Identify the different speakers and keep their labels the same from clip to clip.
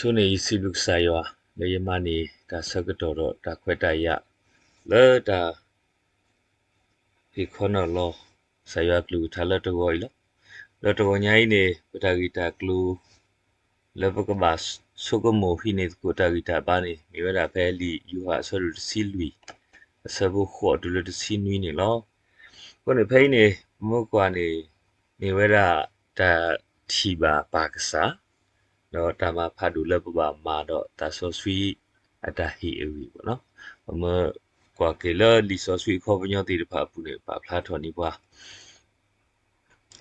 Speaker 1: Sune isi buk saywa le yemani da sagadoro da kweta ya le da hikono lo saywa klu thala to goilo le to nyai ne pata gita klu le bakabas sogomo hine kota gita bani mi wada peli yu ha soru silwi sabu kho du le sinwi ne lo ko ne phai ne mo kwa ne mi wada da thiba pakasa no tama phadu le ba ma do ta so swi ata hi ewi bo no mo kwa ke le li so swi kho pnyo ti de pha pu ne pa phla tho ni bwa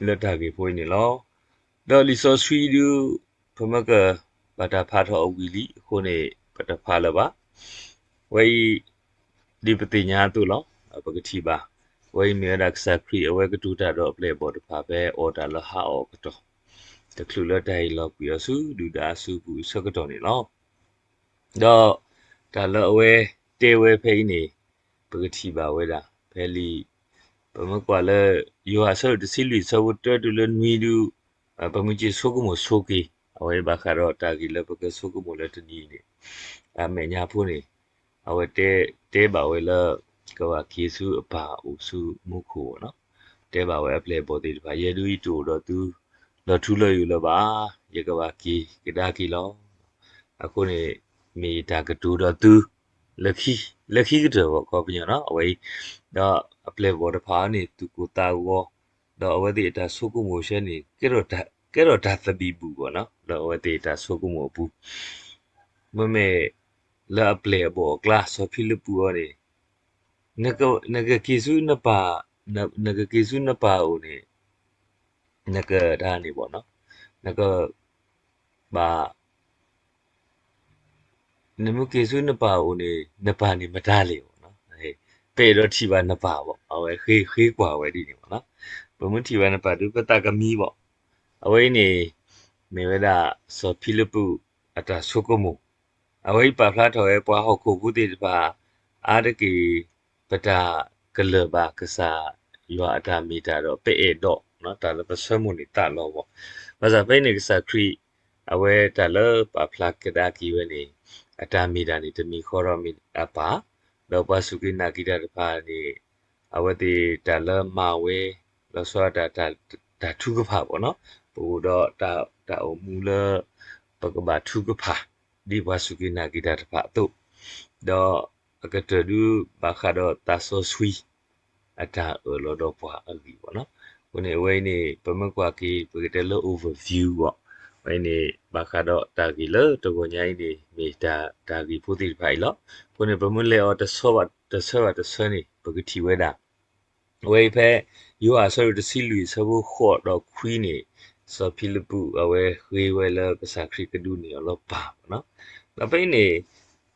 Speaker 1: le ta ge phoi ni lo do li so swi du phama ka ba ta pha tho awi li kho ne pa ta pha la ba wai di pati nya tu lo ba ka thi ba wai me da sa kri awe ka tu ta do play bo ta pha be order la ha o ka to the clue la dai lo pi su du da su bu so ka to ni lo do ta lo awe te we phai ni ba ka thi ba we da phe li ba ma kwa le yo ha so de si li so to du le nwi du ba mu ji so ko mo so ke awe ba kha ro ta gi le ba ka so ko mo le ti ni ni a me nya phu ni awe te ba we le ka wa ki su a ba u su mu ko no te ba we play bo ti ba ye du i to do tu lo thu lo yu lo ba ye ka ba ki da ki lo a ko ni mi ta ka tu do tu lekhi ka to ko pnya no awe da play bo da pha ni tu ko ta wo do awe ti ta su ko mo she ni ke ro da ta bi bu ko no do awe ti ta su ko mo bu me la play bo class so philipu ni naga kisu naga kisu na pa o ni naga da ni bo no naga ba namu kisu na pa o ni na pa ni ma da le bo no pe ro thi ba na pa bo awe khi kwa we di ni bo no ba mu thi ba na pa du pa ta ka mi bo awe ni me we da so philipu ata sokomo awe pa phla tho e pwa ho ko bu ti ba a de ki pata kele ba kasa yo ata mita do pe e do no ta le pa samu ni ta lo bo ba sa pe ni kasa kri awe ta le pa phla ka da ki we ni ata mita ni te mi kho ro mi apa do pa su ki na ki da pa ni awe ti ta le ma we lo so ta thu ka pha bo no bu do ta o mu le pa ka ba thu ka pha di pa su ki na ki da pa tu do ka te du ba kha do ta so sui ata lo do pwa agi bo no ko ne we ni pa ma kwa ki pa ke lo overview bo we ni ba kha do ta gi lo to ko nyai ni me ta gi phu ti phai lo ko ne pa mu le o ta so ni pa ki thi we da we phe you are sorry to see lui so bo kho do khwi ni so philipu awe we we lo ka sa kri ka du ni lo pa no la pe ni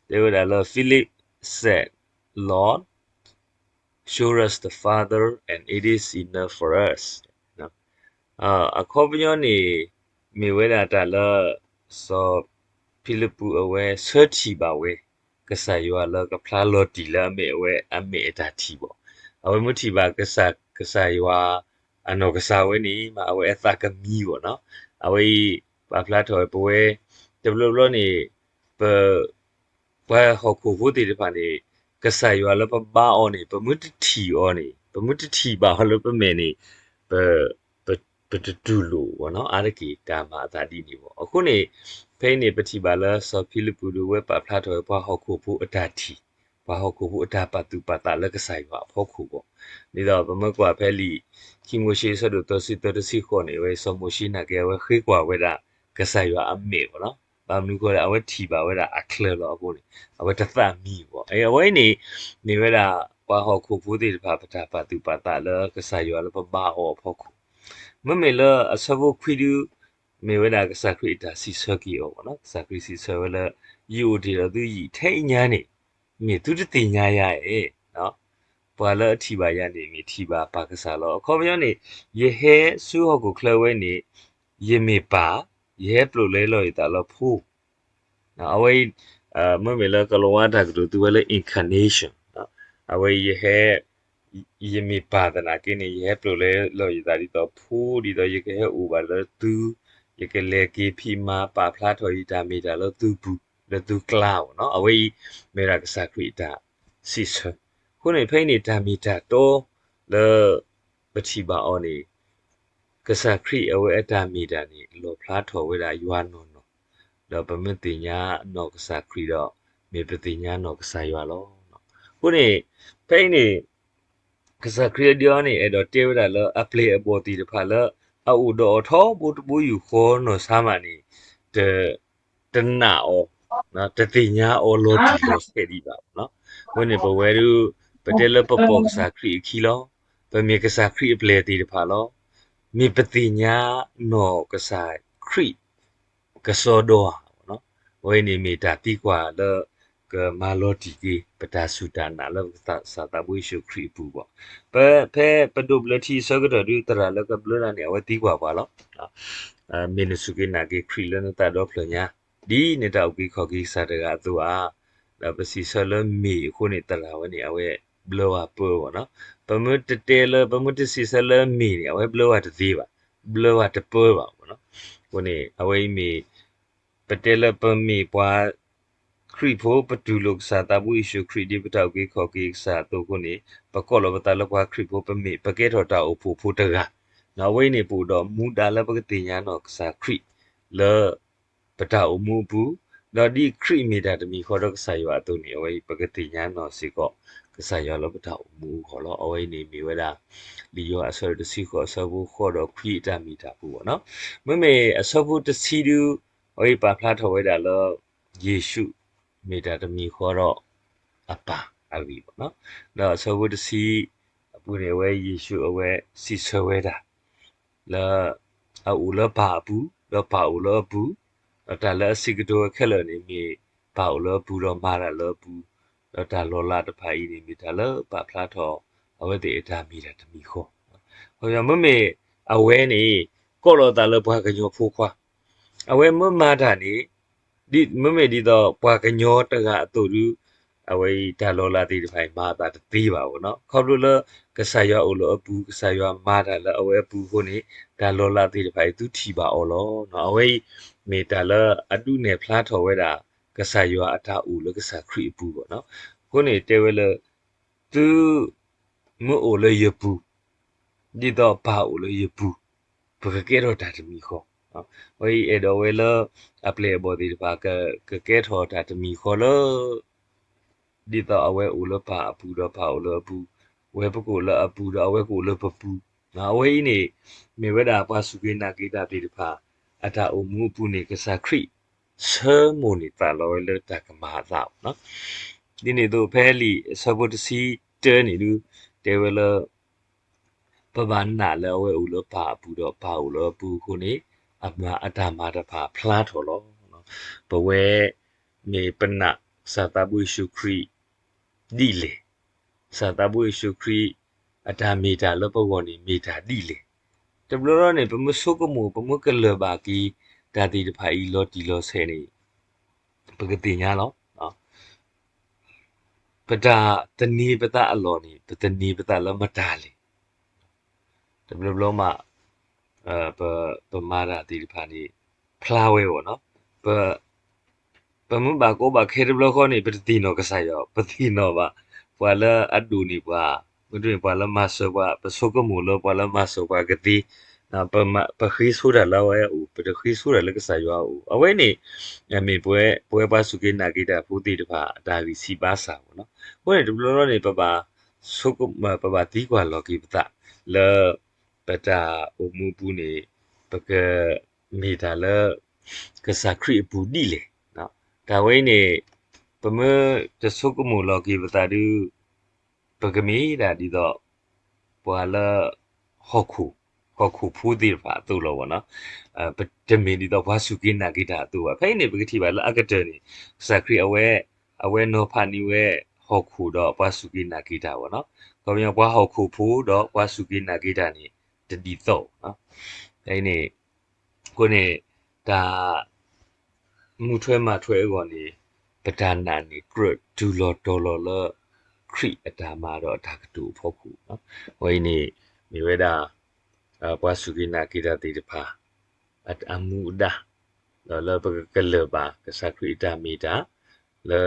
Speaker 1: they would allow Philip said, Lord, show us the Father, and it is enough for us. No? A copioni me weda tala so Philipu away searchy bawe. Kasa you are like a plalo tila me away a me etatibo. Awe mutiba kasa you are anokasa weni, ma awe ethaka miwo, no? Awe pa plato away, the bloni per wa ho ko vo ti de pa ni ka sa yo la pa ba o ni pa mu ti thi o ni pa mu ti thi ba lo pa me ni pa pa tu lo wo no a de ki ta ma ta di ni bo aku ni phe ni pa thi ba la so philipu do we pa phla tho pa ho ko vo a ta thi pa ho ko vo a ta pa tu pa ta la ka sa yo pho ko bo ni do pa ma kwa phe li ki mo shi so do to si ko ni we so mo shi na ke we khi kwa we da ka sa yo a me bo no ba mu ko awe thi ba we da a clear lo ko ni awe ta fa mi bo ai awe ni we da wa ho ko fu ti pa pa tu pa ta le ka sa yo le pa ba o pho ko me me le a sa bo khwi du me we da ka sa khri ta si so ki o no sa khri si so we le yu ti lo tu yi thai nya ni mi tu ti nya ya e no ပွာလအထီပါရနေမီထီပါပါကစားလောခေါ်ပြောနေယေဟဲဆူဟကိုခလဝဲနေယေမေပါယေပလိုလဲလောရတာလောဖူနော်အဝေးမမေလကလောဝါတာကတူသူလဲ incarnation နော်အဝေးယေဟဲယေမေပါဒနာကင်းနေယေပလိုလဲလောရတာဒီတော့ဖူဒီတော့ယေဟဲဥပါလဲသူ ye ke le ki phi ma pa phla tho yi da me da lo tu bu le tu kla no away me ra ka sa kri da si so ko ne phai ni da me da to le pa chi ba on ni ka sa kri away da me da ni lo phla tho we da ywa no no lo pa me ti nya no ka sa kri do me pa ti nya no ka sa ywa lo no ko ne phai niကစားခရဒီယိုနေအဲ့တော့တေဝဒါလအပလေအပေါ်တီတဖာလအူဒေါ်ထောဘူတဘူယူခေါ်နော်ဆာမနီတတနာအောနော်တတိညာအောလောတီလောစကေဒီပါနော်ဝင်းနေပဝဲရူပတဲလပပေါကစားခရီခီလောပမေကစားခရီပလေတီတဖာလောမိပတိညာနော်ကစားခရီကစောဒေါ်နော်ဝင်းနေမီတာတီကွာလကမာလောတီကေပတာဆူတာနာလစာတာဘွေရှုခရီပူပေါ့ဖဲပဒုပလတီစကတရီတရာလကဘလနာနေဝတီကွာပါလောမင်းစုကေနာကေခရီလနတာတော့ဖလညာဒီနေတာဥကိခေါ်ကိစာတကအတူအားဒါပစီဆလမီခုနေတလာဝနေအဝဲဘလောဝပေါ်ပေါ့နော်ပမတ်တဲလပမတ်စီဆလမီအဝဲဘလောဝတသေးပါဘလောဝတပေါ်ပါပေါ့နော်ခုနေအဝဲမီပတဲလပမီပွားခရီဖိုပတူလုကစာတဘူရှုခရီဒီပတောက်ကေခေါ်ကေစာတုခုနေပကောလဘတလကွာခရီဖိုပမီပကဲတော်တာအဖို့ဖို့တကနော်ဝိနေပူတော့မူတာလပကတိညာနော်စာခရီလေပတောက်မူဘူးတော့ဒီခရီမီတာတမီခေါ်တော့ကစားရအတုန်နေအဝိပကတိညာနော်စီကောကစားရလပတောက်မူခေါ်တော့အဝိနေမီဝဲတာလီယောအဆောတစီခေါ်ဆဘူးခေါ်တော့ခရီတာမီတာဘူးပေါ့နော်မမေအဆောဘူးတစီဒူဝိပါဖလာထော်ဝဲတာလောယေရှုမေတာတမီခေါ်တော့အပါအဝီပေါ့နော်တော့ဆောဝတ်စီအပူနေဝဲယေရှုအဝဲစီဆွဲတာလာအူလပါဘူးတော့ပါဦးလဘူးတာလစီကတိုခက်လနေမီပါဦးလဘူးတော့မာရလဘူးတော့တာလောလာတဖိုင်နေမီတာလပါဖလာထော်အဝဲတေအတာမီတာတမီခေါ်ဟောရမမေအဝဲနေကောလောတာလဘွားကညောဖိုးခွာအဝဲမမာတာနေဒီမမေဒီတော့ပွားကညောတကအတူတူအဝေးဒါလောလာတီဒီဖိုင်မာတာတေးပါဘောနော်ခေါပလိုလကဆာယောအလိုအပူကဆာယောမာတာလအဝဲပူခုနေဒါလောလာတီဒီဖိုင်သူထီပါအော်လောနော်အဝေးမေတာလအတုနေဖလားထော်ဝဲတာကဆာယောအတာဦးလကဆာခရီပူပေါ့နော်ခုနေတဲဝဲလသူမအိုလေယပူဒီတော့ပါဦးလေယပူဘကကဲတော့တာတမီခေါ်ဝေးအဲ့တော့ဝဲလအပလေဘော်ဒီပါကကဲထော်တာတမီခေါ်လောဒီတော့အဝဲဦးလပါအပူတော့ပါဦးလပူဝဲပကိုလအပူတော့အဝဲကိုလပပူငါဝဲနေမေဝဒါပါစုကေနာကေတာတိတဖာအတာအမှုပူနေကစားခရီဆာမိုနီတာလောလတာကမာသာနော်ဒီနေတော့ဖဲလီဆဘတ်စီတဲနေလူတေဝလပပနာလောဝဲဦးလပါအပူတော့ပါဦးလပူခုနေအမအတာမာတဖာဖလားထော်လောနော်ဘဝဲနေပနစာတဘူရှုခရီဒီလေစာတဘူရှုခရီအတာမီတာလပဝနီမီတာဒီလေတဘလရနေပမဆုကမူပမကလဘာကီဒါတီတဖာဤလောတီလောဆဲနေပကတိညာလောနော်ပဒါတနီပဒအလောနေပတနီပဒလမတာလေတဘလမပမာရာတီတဖာနေဖလာဝဲပေါ့နော်ပမဘာကိုဘာခေရဘလခေါနေပတိနောကဆာယောပတိနောဘာပွာလအဒူနီပွာမတွင်ပွာလမဆောဘာပစောကမူလောပွာလမဆောဘာကတိပခိဆူရလာဝဲဦးပခိဆူရလကဆာယောဦးအဝဲနေအမေပွဲပါစုကေနာကိတာဖူတိတဖာအတာဝီစီပါစာပေါ့နော်ဟိုနေဒဘလောနေပဆုကပတီကွာလောကိပတလပတာအမှုပူနေပကမေတာလကဆာခရီပူဒီလေနော်ဒါဝဲနေပမတဆုကမူလောကိပတာဒူပကမီဒါဒီတော့ပွာလဟခုဖူးဒီပါတူလောဝနော်ပတမီဒီတော့ဘာစုကိနာကိတာတူပါဖိုင်နေပကတိပါလအကတနေစခရီအဝဲနောဖာနီဝဲဟောခုတော့ဘာစုကိနာကိတာဝနော်ကောင်းရဘွားဟောခုဖူးတော့ဘာစုကိနာကိတာနေတတိတော့နော်အဲ့နေကိုနေဒါမူထွဲမှာထွဲကောနေပဒနာနေဂရဒူလောဒေါ်လောလခရီအတာမာတော့ဒါကတူဖို့ခုနော်ဝိနေမြေဝဲတာဘွားစုကိနာကိတာတိတဖာ at amuda le keleba kesakrita mita le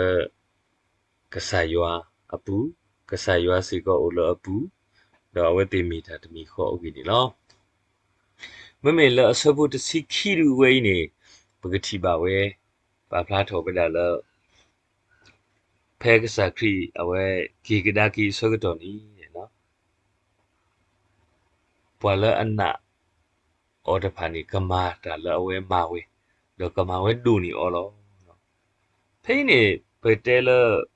Speaker 1: kesaywa apu kesaywa siko ulo apu do awete mita tmi kho ogini lo meme le asabu de sikiru we ni pagati ba we ba phla tho beda le phe kesakri awe kigidaki sogato ni no pwala anna order phani kama ta le awe ma we do kama we du ni oloဖိနေပတဲလ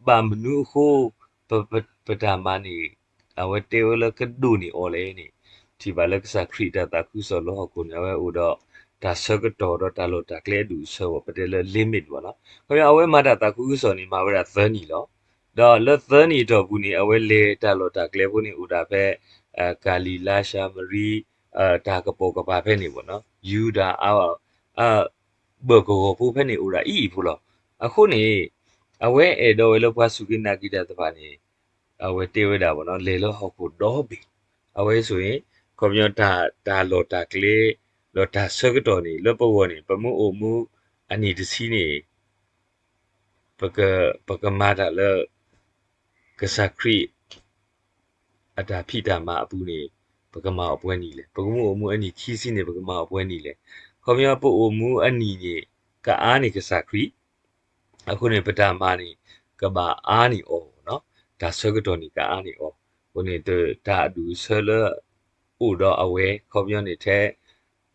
Speaker 1: ဘာမနုခိုပဒမနီအဝတေဝလကဒူနီအိုလေနီဒီဘလကစခရီတာတခုဆောလောကုနဝဲဥတော့ဒါဆကတော်တော့တလို့တကလေဒူဆောပတဲလ limit ဘောနော်ခေါရအဝဲမတာတခုဆောနီမှာဝဲသနီလောတော့လသနီတော့ဘူးနီအဝဲလေတလို့တကလေဘူးနီဥဒါဖဲကာလီလာရှာမရီဒါကပေါ်ကပါဖဲနေဘောနော်ယူဒါဘောကိုဖူဖဲနေဥဒါအီဖူလောအခုနေအဝဲအေတော့ဝဲလောက်ဖစုကိနာကိတတပါနေအဝဲတေဝဲတာပေါ့နော်လေလို့ဟောက်ကိုတော့ပြီအဝဲဆိုရင်ကွန်ပျူတာဒါလော်တာကလေးလော်တာဆကတော်နေလောပဝနေပမှုအမှုအနီတစီနေပကမာတာလကစခရီအတာဖိတာမအပူနေပကမာအပွဲနေလေပကမှုအမှုအနီခီးစီနေပကမာအပွဲနေလေကွန်ပျူတာပို့အမှုအနီနေကအားနေကစခရီအခုနေပဒမာနေကဘာအာနီအောနော်ဒါဆကတော်နီကအာနီအောကိုနေတဲ့ဒါအဒူဆလဥတော့အဝဲခေါ်ပြနေတဲ့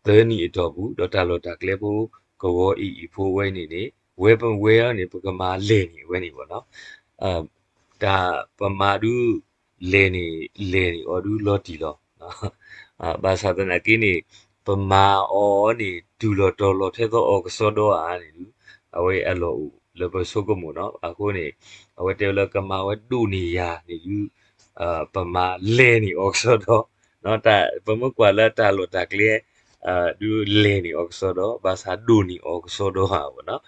Speaker 1: သနီအတော်ဘူးဒေါ်တာလော်တာကလေးဘူးကိုဝအီဖိုးဝဲနေနေဝဲပဝဲနေပကမာလေနေဝဲနေပေါ့နော်ဒါပမာဒူလေနေအော်ဒူလော်တီလောနော်ဘာသာတနာကိနေပမာအော်နေဒူလော်တော်လော်ထဲတော့အော်ကစောတော့အာနေဒူအဝဲအလောလဘဆုကမို့နော်အခုနေအဝတဲလကမာဝဒူနီယာနေယူပမာလဲနေအော့ဆိုတော့နော်တာပမကွာလာတာလို့တာကလေးဒူလဲနေအော့ဆိုတော့ဘာသာဒူနီအော့ဆိုတော့ဟာဘောနော်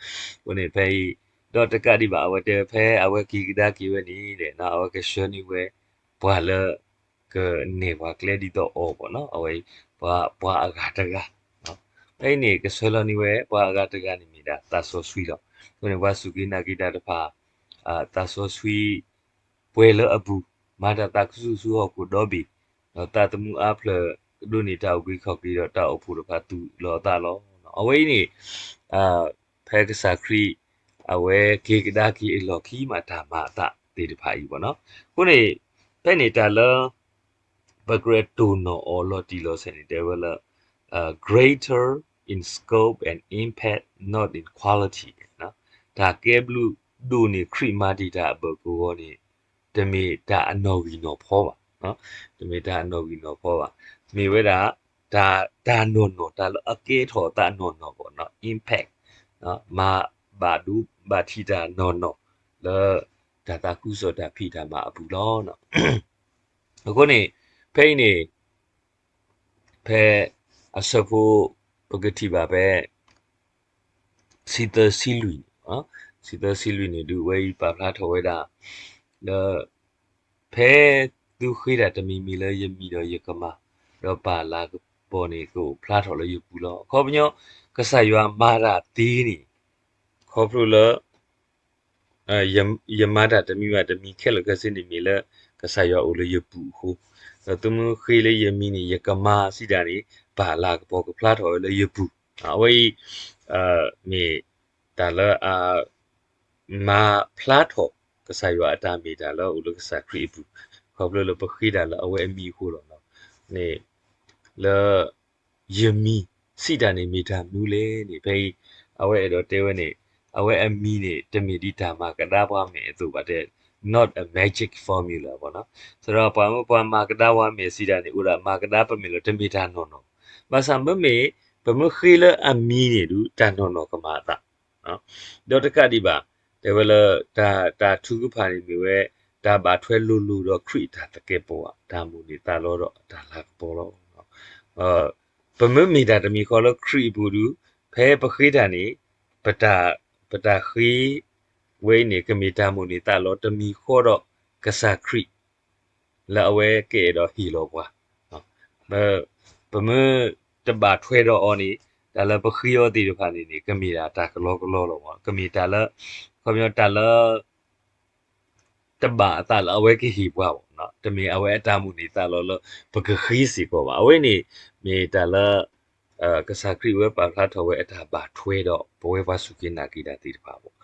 Speaker 1: ကိုနေဖေးတော့တကတိပါအဝတဲဖဲအဝကီကဒါကီဝနီတဲ့နော်အဝကရှနီဝဲဘွာလကနေဘွာကလေးဒီတော့အော်ဘောနော်အဝဘွာအကတကနော်အဲ့နေကဆွဲလနီဝဲဘွာအကတကနေမိတာတာဆိုဆွီတော့ကိုနေဘွာစုကိနာကိတာတဖာတာဆိုဆွီပွဲလအဘူးမာတာတာခုစုဟောကိုတော့ဘီနော်တာတမှုအဖလဒုန်နေတာဝိခောက်ပြီးတော့တာအဖို့တဖာသူလောတာလောအဝိနေဖဲကစားခရီအဝဲကေကဒါကီအလော်ခီမာတာမာတာတေတဖာကြီးပေါ့နော်ခုနေဖဲနေတာလောဘဂရက်တိုနိုအော်လော်တီလောစနေတယ်ဝလာ greater in scope and impact not in quality နော်ဒါကဲဘလူဒူနေခရီမာတီတာဘကိုဟောနေတမေတာအနော်ဝီနော်ဖောပါနော်တမေတာအနော်ဝီနော်ဖောပါမေဝဲတာဒါနော်နော်ဒါအကေထောတာနော်နော်ပေါ့နော် impact နော်မာဘာဒူဘာတီတာနော်နော်လဲဒါတာကုစောတာဖိတာမှာအပူလောနော်အခုနေဖိနေဖဲအစဖို့ပဂတိပါပဲစီတစီလူနော်စီတစီလူနေဒူဝဲပါဖလားထော်ဝဲတာလဲဖဲသူခိတာတမီမီလဲယမီတော့ယကမတော့ပါလာပေါ်နေကိုဖလားထော်လဲယပူလောခေါ်ပညောကဆရွာမာရာတီးနေခေါ်ဖလို့လဲယမတာတမီမတမီခက်လကစင်းနေမီလဲကဆရွာအိုလဲယပူဟုသူမခိလဲယမီနေယကမစီတာနေပါလာပေါ်ကဖလားထော်လဲယပူအဝေးမေဒါလဲမာဖလားထော်ကဆရွာအတာမီဒါလဲဥလကဆခရီပူခေါ်ဖလို့လဲပခိဒါလဲအဝဲအမီဟုတော့နော်နေလဲယမီစီတာနေမီတာနူးလေနေဖေးအဝဲတော့တဲဝဲနေအဝဲအမီနေတမီဒီတာမှာကဒါပွားမယ်သူပါတဲ့ not a magic formula ပေါ့နော်ဆိုတော့ပွားမှာကဒါဝါမယ်စီတာနေဥရာမှာကဒါပမီလို့တမီတာနော်နော်ဘာစံဘမေပမခိလအမီနေလူတန်နော်နော်ကမာတာနော်တော့တကတိပါတယ်ဝဲဒါထုကဖာနေမြဲဒါဘာထွဲလူတော့ခရီတာတကယ်ပေါ်ဒါမူနေတာလို့တော့ဒါလာပေါ်တော့ပမမီတာတမီခေါ်လို့ခရီဘူးလူဖဲပခိတာနေပတာခီဝဲနေကမီတာမူနေတာလို့တမီခေါ်တော့ကဆာခရီလာဝဲကေတော့ဟီလောကွာနော်ပမတဘာထွဲတော့အော်နေ ဒါလည်းပခီယောတီတဖာနေနေကမီတာတာကလောကလောလောကမီတာလည်းခေါမျောတာလည်းတဘာတာလည်းအဝဲကဟီပွားပေါ့နော်တမီအဝဲအတမှုနေတာလောလပကခီစီကောပါအဝဲနေမြေတာလည်းကစားခရီဝဲပါဖလာထော်ဝဲအတာပါထွဲတော့ဘဝဲပါစုကိနာကီတာတီတဖာပေါ့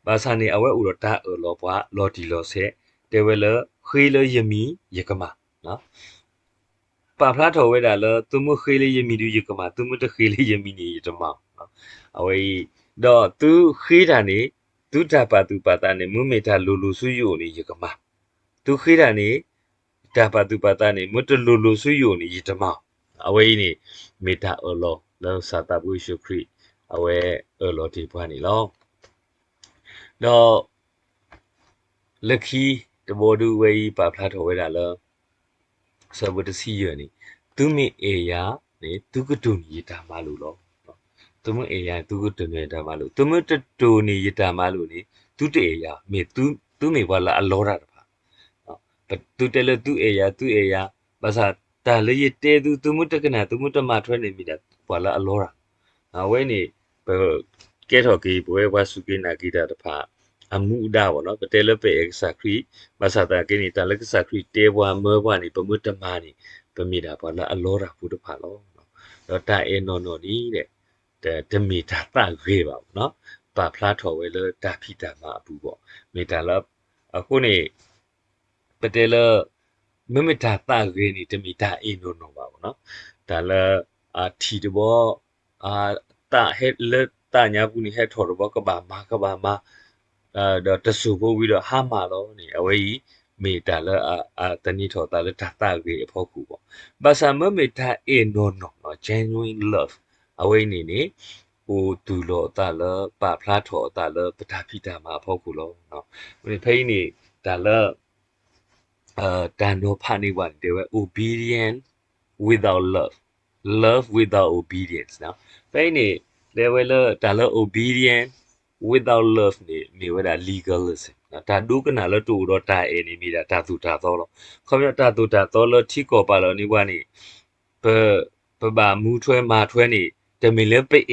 Speaker 1: ဘာသာနေအဝဲဥတော့တာလောပွားလော်တီလော်ဆက်တေဝဲလခီလယမီယကမနော်ပါဖလာထော်ဝဲတာလသူမခီလယမီဒူယကမသူမတခီလယမီနီယတမနော်အဝဲတော့သူခီတာနေသူတာပါသူပါတာနေမွမေတာလူလူစုယိုနေယကမသူခီတာနေတာပါသူပါတာနေမတလူလူစုယိုနေယတမအဝဲနေမေတာအလောလောစာတာဘူးရှုခရီအဝဲအလောတီပွားနေလောတော့လက်ခီတဘောဒူဝဲပါဖလာထော်ဝဲတာလောဆဘတစီယနေသူမေအေယာနေသူကတူနီတာမလို့လောသူမအေယာသူကတူနေတာမလို့သူမတတူနီတာမလို့နေသူတေယာမေသူမေဘာလာအလောတာတပါသူတဲလသူအေယာဘာသာတာလေတဲသူမတကနာသူမတမထွဲနေမိတာဘာလာအလောတာဝဲနေကဲတော်ကြီးဘွဲဝါစုကိနာဂီတာတဖာအမှုဒါဘောနော်ပတဲလပေအခစာခရီဘာသာတာကိနေတာလက်ကစာခရီတေဘွာမေဘွာနေပမွတ်တမာနေပမိတာဘာလာအလောတာဘုဒ္ဓဖာလောတော့တာအေနော်နော်ဒီတဲ့တမီတာတာခေပါနော်ပါဖလားထော်ဝဲလတာဖိတာမအပူပေါ့မေတာလအခုနေပတဲလမမတာတာခေနေတမီတာအေနော်နော်ပါဘောနော်ဒါလထီတဘောတာဟက်လက်တာညာဘူးနေဟက်ထော်တော့ကဘာမာတော့တဆူဖို့ပြီးတော့ဟာမာတော့နေအဝေးကြီးမေတာလတနီထော်တာလတာတာခေအဖို့ကူပေါ့ဘာသာမမေတာအေနော်နော် genuine love အဝိနေနေဟိုတူလောတာလပါဖလားထော်တာလပတာဖိတာမှာဖောက်ကူလောနော်ဒီဖိနေတာလတန်တော့ဖာနေပါတယ်ဝဲ obedient without love without obedience နော်ဖိနေလေဝဲလတာလ obedient without love နေဝဲတာ legalism နော်ဒါဒုကနာလတူတော့တာအေနေမိတာတာသူတာတော့လောခေါမျတာသူတာတော့လထိကောပါလောနေဝါနေပဘာမူထွဲမာထွဲနေတမီလဲပိတ်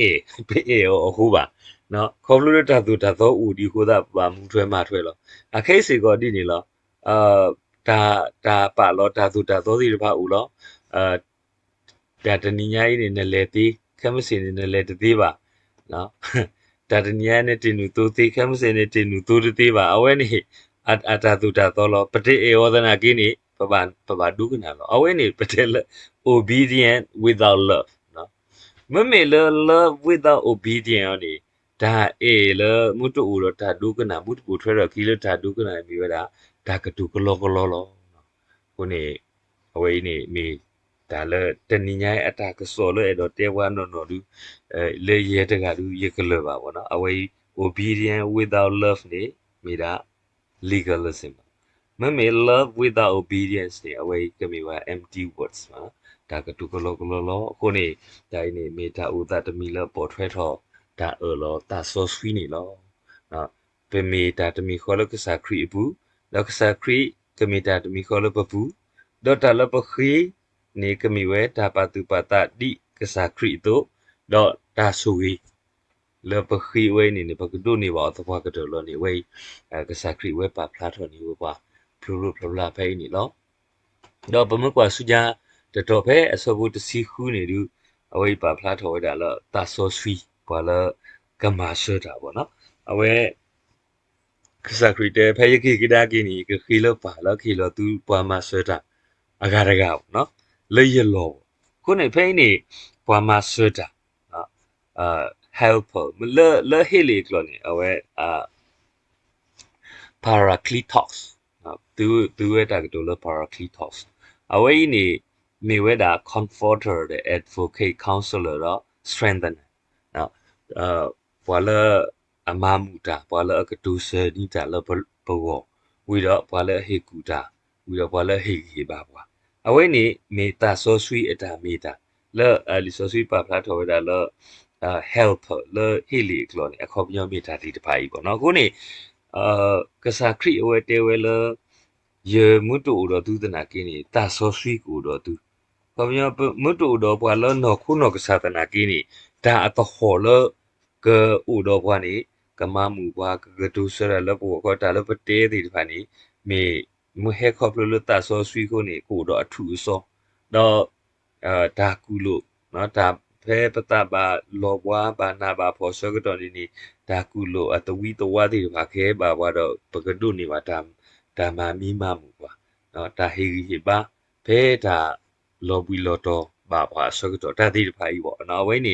Speaker 1: ရောအခုပါနော်ခေါပလူတာသူတာတော့ဦးဒီခိုးတာဘာမူထွဲမာထွဲလောအခက်စီကောဒီနေလောဒါပါလောတာသူတာတော့ဒီတဖာဦးလောဒါတနိညာကြီးနေလဲသေးခမစင်နေလဲသေးပါနော်ဒါတနိညာနဲ့တင်လူတိုးသေးခမစင်နဲ့တင်လူတိုးသေးပါအဝဲနေအတာသူတာတော့လောပတိအေဝဒနာကိနေပဘာဒုကနာလောအဝဲနေပတိလ obedient without love နော်မမေလ love without obedient နေဒါအေလမုတူရောဒါဒုကနာမုတူထွဲရခီလဒါဒုကနာမိဝဒါဒါကတူကလောနော်ကိုနေအဝဲနေမိဒါလတနိညာအတာကစောလအဲ့တော့တဲဝါနော်ဒူလေရဲတကဒူရကလပါဘောနော်အဝဲ obedient without love နေမိဒါ legalism မမေ love without obedience နေအဝဲကမိဝ empty words မှာဒါကတူကလောကိုနေဒိုင်းနေမေတာဥဒတမီလပေါ်ထွဲထော်ဒါလောတာဆိုဆွီနေလောနော်ပေမေတာတမီခေါ်လကစားခရီဘူးလကစားခရီကမေတာတမီခေါ်လပပူဒေါ်တာလပခရီနေကမီဝဲတာပါတူပါတာဒီကစားခရီတို့ဒေါ်တာဆူဝီလပခရီဝဲနေပကဒုနေပါတော့ဘာကတော်လောနေဝဲကစားခရီဝဲပါဖလာထော်နေဝပါဖလူလာဖဲနေလောတော့ဘမကွာစုကြတော်ဖဲအစောဘူးတစီခူးနေလူအဝိပါဖလားထော်ဝဲတာလောတာဆောဆွီဘာလကမာရှတာပေါ့နော်အဝဲခစခရီတဲဖဲယခိကိဒါကိနီခီလောပါလောခီလောသူပွားမဆွတာအဂါရကနော်လေရလောခုနေဖဲနေပွားမဆွတာနော်helper လေဟီလီကလောနေအဝဲparacletos သူဝဲတာကတော်လ paracletos အဝဲနေမေဝဲတာ comforter တဲ့ advocate counselor တော့ strengthen နော်ဘွာလအမမူတာဘွာလကတူဆယ်ဒီတာလဘောဝီတော့ဘွာလဟေကူတာဝီတော့ဘွာလဟေဟေပါဘွာအဝဲနေမေတာဆောဆွီအတာမေတာလဲလီဆောဆွီပါဖလာထော်ဝဲတာလဲ helper လဲဟီလီကလောနေအခုပြောမေတာဒီတပါကြီးပေါ့နော်ခုနေကစားခရီအဝဲတဲဝဲလဲယေမွတ်တူတော့သူတနာကင်းနေတာဆောဆွီကိုတော့သူဘာပြောမွတ်တူတော့ဘွာလနော်ခုနော်ကစားတနာကင်းနေ ဒါအတဟောလကဥတော်ဘွားနေကမမှုဘွားကတူဆရလဘကောတာလပတေးဒီဖာနေမေမဟေခေါပလလတာဆောဆွီကိုနေကိုတော့အထူဆောတော့ဒါကူလို့နော်ဒါဖဲပတပါလောဘွားဘာနာဘာဖော်ဆောကတော်ဒီနေဒါကူလို့အတဝီတဝါဒီဖာခဲပါဘွားတော့ပကဒုနေပါဒါမာမီမမှုဘွားနော်ဒါဟေဟေပါဖဲဒါလောဘီလောတော်ဘာဘာဆောကတော်ဒါဒီဖာကြီးပေါ့နော်ဝိနေ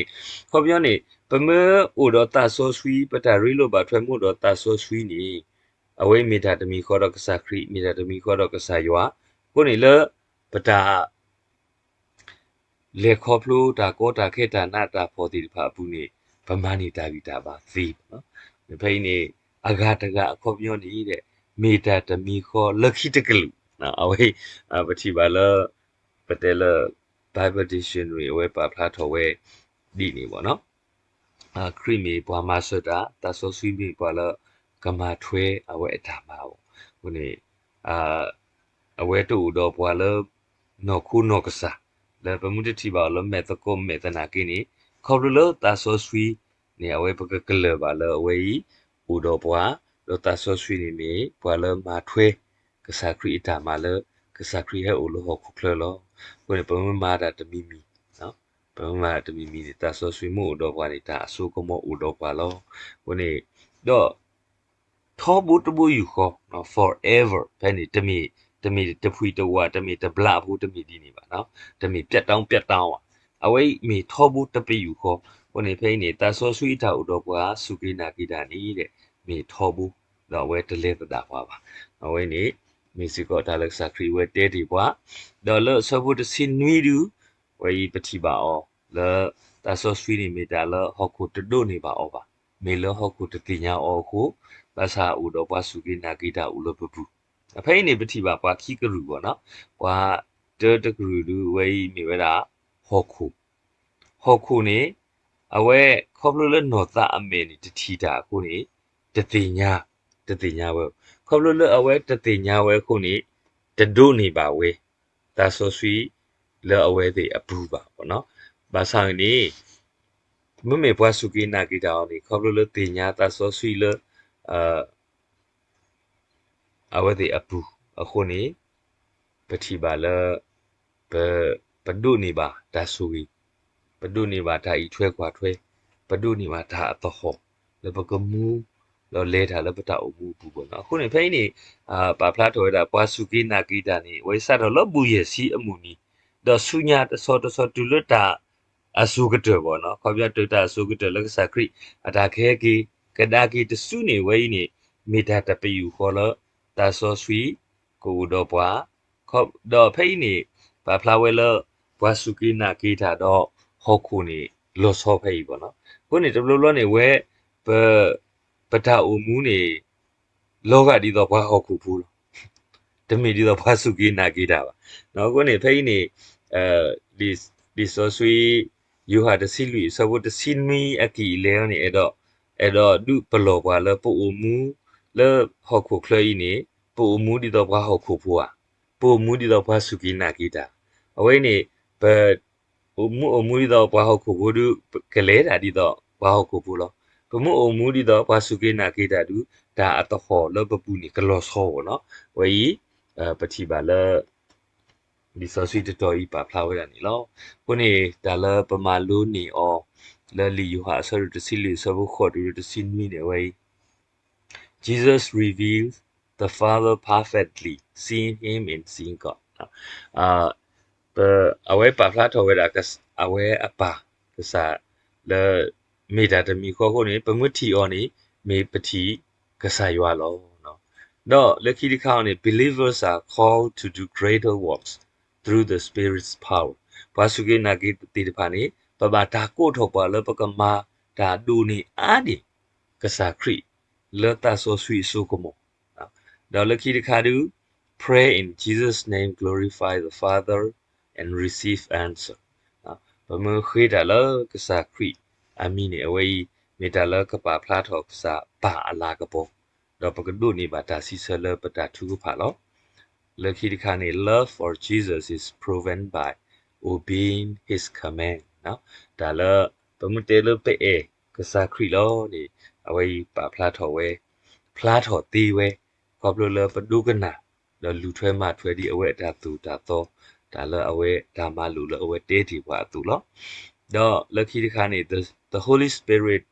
Speaker 1: ခေါ်ပြောနေပမေဥတော်တာဆောဆွီပတာရီလိုပါထွဲမှုတော်တာဆောဆွီနေအဝိမေတာတမီခေါ်တော့ကစားခရီမေတာတမီခေါ်တော့ကစားရွာကိုနေလပတာလေခေါပလိုတာကောတာခေတာနာတာဖော်တီဖာဘူးနေဗမာနေတာဗီတာပါသီနော်ဒီဖိနေအဂါတကအခေါ်ပြောနေတဲ့မေတာတမီခေါ်လက်ခိတကလူနော်အဝိပတိပါလပတဲလ Bible Dictionary အဝိပါဖလာထော်ဝဲဒီနေပေါ့နော်ခရီမီပွားမဆတာတဆောဆွီမီပွာလကမာထွဲအဝဲအတာပါဘောခုနေအဝဲတူတော့ပွာလနော်ခုနော်ကစားလေပမှုတတိပါလမေတကောမေတနာကိနေခေါ်လတဆောဆွီနေအဝဲပကကလပါလအဝဲဥတော့ပွာလတဆောဆွီနေမီပွာလမာထွဲကစားခရီအတာမလကစားခရီဟဲ့အိုလဟခုခလလောခုနေပမှုမာတာတမီမီနော်ဘုံမှာတမီမီတာဆောဆွေမှုတော့ဘာနေတာအဆိုးကမောဥတော့ပါလောကိုနေတော့ထောဘူးတဘူးယူခေါ်နော် forever ဘယ်နေတမီတဖွီတဝါတမီတဘလာဘူးတမီဒီနေပါနော်တမီပြတ်တောင်းအဝိမီထောဘူးတပိယူခေါ်ကိုနေဖိနေတာဆောဆွေတာဥတော့ဘာစုကိနာကိတာနေတဲ့မီထောဘူးတော့ဝဲတလဲတတာပါအဝိနေမီစီကောတာလက်စာခရီဝဲတဲဒီပွားတော့လောဆဘူးတစင်နွီဒူဝေပတိပါအောလာတာဆောဆွီနီမီတာလာဟောက်ခုတဒိုနေပါအောပါမေလဟောက်ခုတတိညာအောခုဘာသာဥတော်ပွားစုကိနာကိတာဥလပပူအဖိုင်းနေပတိပါပွားခိကရူပေါ့နော်ပွားတကရူဒူဝေမီဝဲတာဟောက်ခုနေအဝဲခေါပလလနောတာအမေနီတတိတာခုနေတတိညာဝဲခေါပလလအဝဲတတိညာဝဲခုနေတဒိုနေပါဝဲတာဆောဆွီလောအဝဲတွေအပူပါပေါ့နော်ဘာဆိုင်နေမမေပွားစုကိနာကိတောင်းနေခေါပလလတင်ညာတာဆောဆွီလအဝဲတွေအပူအခုနေပတိပါလပဒုနေပါဒါဆူဝီပဒုနေပါဒါဤထွဲခွာထွဲပဒုနေပါဒါအတဟောလဘကမူလောလဲတာလပတာအမှုဘူးပေါ့နော်အခုနေဖိနေပါဖလာထော်တာပွားစုကိနာကိတာနေဝိဆာတော့လဘူးရဲ့စီအမှုနီတော့ဆုညာတဆောတူလတာအဆုကတဲ့ပေါ့နော်ခေါ်ပြတွေ့တာအဆုကတဲ့လက္ခစာခရိအတာခဲကီကဒါကီတဆုနေဝိနေမေတာတပယူခေါ်လတာဆောဆွီကိုတော့ပွားခေါ်တော့ဖိနေပါဖလာဝဲလဘွားစုကိနာကိတာတော့ဟောခုနေလောဆောဖိပေါ့နော်ခုနေတဘလောနေဝဲပတာအမှုနေလောကဒီတော့ဘွားဟောခုဘူးတမီဒီတော့ဘွားစုကိနာကိတာပါနော်ခုနေဖိနေဒီဆိုဆွီယူဟာတစီလူစဘတ်စီမီအကီလဲနေအဲ့တော့ဒုပလောဘွာလပူမူလေဟောခုခလီနေပူမူဒီတော့ဘွားဟောခုဘူးอ่ะပူမူဒီတော့ဘွားစုကိနာကိတာအဝိနေဘအမူဒီတော့ဘွားဟောခုဘူးဒုကလဲတာဒီတော့ဘွားဟောခုဘူးလောပမူအမူဒီတော့ဘွားစုကိနာကိတာဒုဒါအတခေါ်လောပပူနေကလောဆောနော်ဝေးပတိပါလဒီဆိုစီတတော်ဤပါဖလာဝဲတာနေလောခုနေတာလပမာလူနေအောလလီယူဟာဆရတစီလီဆဘခေါ်တူတစီနွီနေဝဲ Jesus reveals the Father perfectly, seeing him in seeing God. Away pa flat over that away apa kasa le me that me ko ni pamuti oni me pati kasa ywa lo no. No, lucky the count believers are called to do greater works through the Spirit's power. Pasuke nagi tidipani baba ta ko thopa le pakama ta du ni adi kasa kri le ta so sweet so komo. Now lucky the kadu pray in Jesus' name, glorify the Father and receive answer. Pamu khida le kasa kri amini away metala kapa plato kasa pa ala kapo. Da pakadu ni bata si sele bata tu pa lo. Lucky the kane love for Jesus is proven by obeying his command. Now, da le Pamutelo pe Kasakri ni away pa plato way plato ti way Coblo Padugana the Lutrema 20 away datu dato Dala away Damalula away dati watulo. The lucky kani the Holy Spirit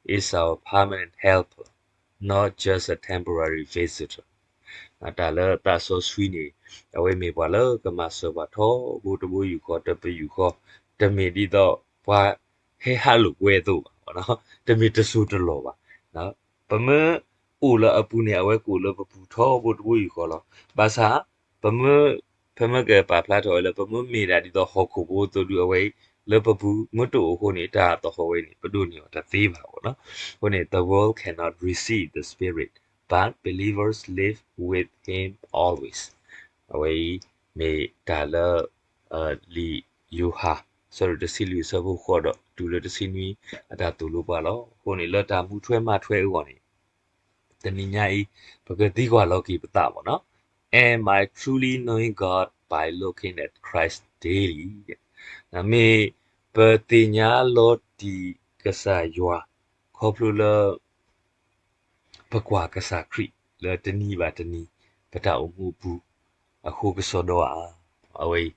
Speaker 1: is our permanent helper, not just a temporary visitor. Dala taso swini away me wala kamaso bato butubu you call the medido wa he halu wedu no the mitasu to loba now pama ula apune awe kula paputo butubu you call basa pama ge pa plato le pama me da di do hokubu to do away le papu mutu ho ni da to ho we ni padu ni ta ti ba no when the world cannot receive the spirit but believers live with him always. Away may Dala li yuha. So the silu sabu hodo to let the sini adatu lubalo, honi leta mutwe matwe wani. The ninyai pagatiwa loki patamo. Am I truly knowing God by looking at Christ daily? Na me patinya Lord di kasa yua. Kopula Pakwa Kasakri, le Tani Batani, Pata Umupu, a Hogasodoa, away,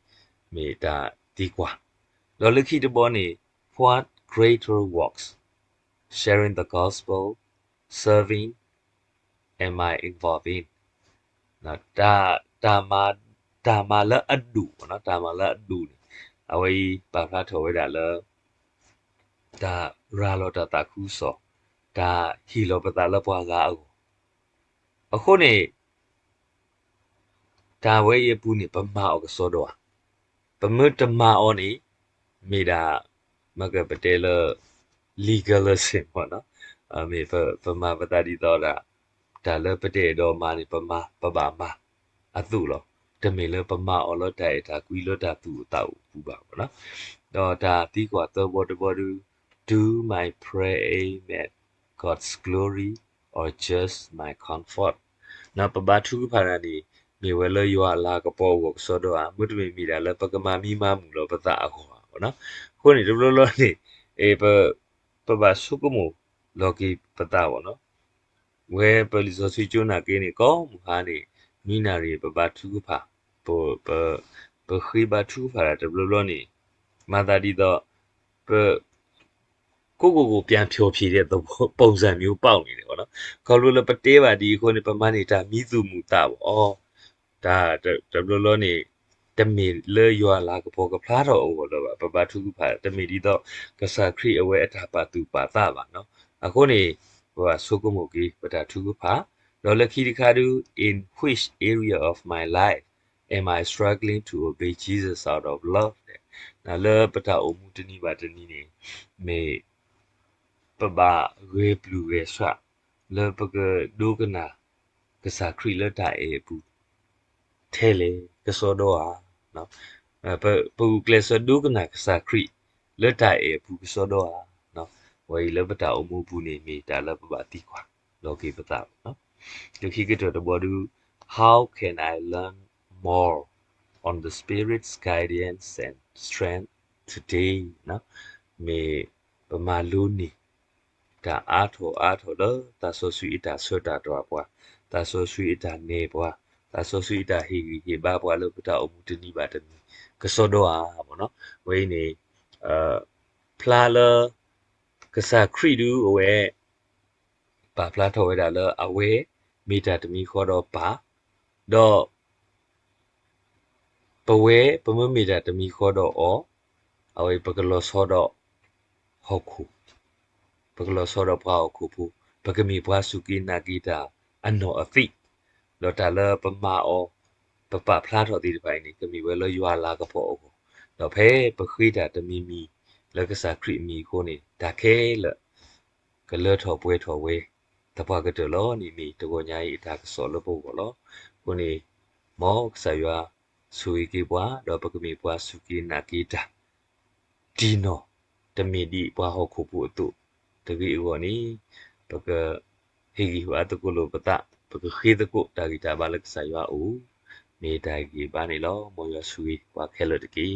Speaker 1: me da Tikwa. Loliki the Bonnie, what greater works? Sharing the gospel, serving, am I involved in? Na Dama la adu, na Dama la adu, away, Papato Dala, da Ralota Takuso, da Hilo Patala Pagago. Ako ni ta we ye pu ni pama o so do pamutama oni me da maga patela legalism ပေါ့နော်အမေပမာပတတိတော့ဒါလည်းပတဲ့တော့မာနေပမာပပါအသူလောတမေလည်းပမာအော်လို့တိုက်ဒါကွီလို့ဒါသူအတော့ပူပါပေါ့နော်တော့ဒါတီးကွာတော့ဘော do my pray amen God's glory or just my comfort နောက်ပပထုဖာရနီမြေဝဲလရွာလာကပေါ်ကိုစောတော့အမှုတမီမိတာလဲပကမာမိမမှုလို့ပတအခေါ်ပါဘောနော်ခုနေလောနေအေပပဆုကမှုလောကီပတဘောနော်ဝဲပလီစောစီကျွနာကင်းနေကောမူဟာနေမိနာရီပပထုဖာပခိဘထုဖာရတဘလောနေမာတာဒီတော့ကိုပြန်ဖြောဖြေတဲ့ပုံစံမျိုးပေါက်နေတယ်ဗောနော်ခေါ်လို့လည်းပတေးပါဒီခုနေပမနေတာမိစုမူတာဗောဒါတဘလောနေတမီလေရွာလာကပေါ်ကဖလားတော့ဘောတော့ပပထုဖာတမီဒီတော့ကစားခရီအဝဲအထာပါသူပါတာပါနော်အခုနေဟိုဆုကမိုကီပတာထုဖာလော်လခီဒီခါဒူ in which area of my life am I struggling to obey Jesus out of love နာလပတာအမှုတနီပါတနီနေမေပပရေပလူရေဆွလေပကဒုကနာကစားခရီလတာအေပူထဲလေကစောတော့နော်ပူကလေစဒုကနာကစားခရီလတာအေပူကစောတော့နော်ဝေလပတာအမှုပူနေမီတာလပပတိကွာလောကေပတာနော်ဒီခိကတော့ဘောဒူ how can I learn more on the spirit's guidance and strength today နော်မေပမာလူနီဒါအာထောတော့တာဆိုဆွီတာဆွတာတော့ပွာတာဆိုဆွီတာနေပွာတာဆိုဆွီတာဟီဘာပွာလို့ပတာအမှုတနီပါတနီကစောတော့ဗောနော်ဝိနေဖလာလကစားခရီဒူအဝဲပါဖလာထောဝဲတာလအဝဲမိတာတမီခေါ်တော့ပါတော့ပဝဲပမမီတာတမီခေါ်တော့အဝဲပကလောဆောတော့ဟုတ်ခုပကလောဆောတော့ပါဟုတ်ခုပကမီဘွားစုကီနာဂီတာအနော်အသိလောတာလပမာပပဖလားထော်တီတပိုင်းနေကမီဝဲလောရွာလာကဖို့တော့ဖဲပခိတာတမီလကစားခရီမီခိုးနေတာခဲလကလောထော်ပွဲထော်ဝဲတပွားကတလောနီမီတကောညာဤအတာကစောလဖို့ဘောလောကိုနေမောကဆာရွာဆူရီကေပွားတော့ပကမီပွားစုကီနာဂီတာဒီနော်တမီဒီပွားဟုတ်ခုဖို့အတုတကီဝနီပကဟေဂီဝါတကုလိုပတပကခေတကုတာဂီတာဘာလကဆာရွာဦးနေတိုင်ကြီးပါနေလောမောရဆူရီပွားခဲလတကီ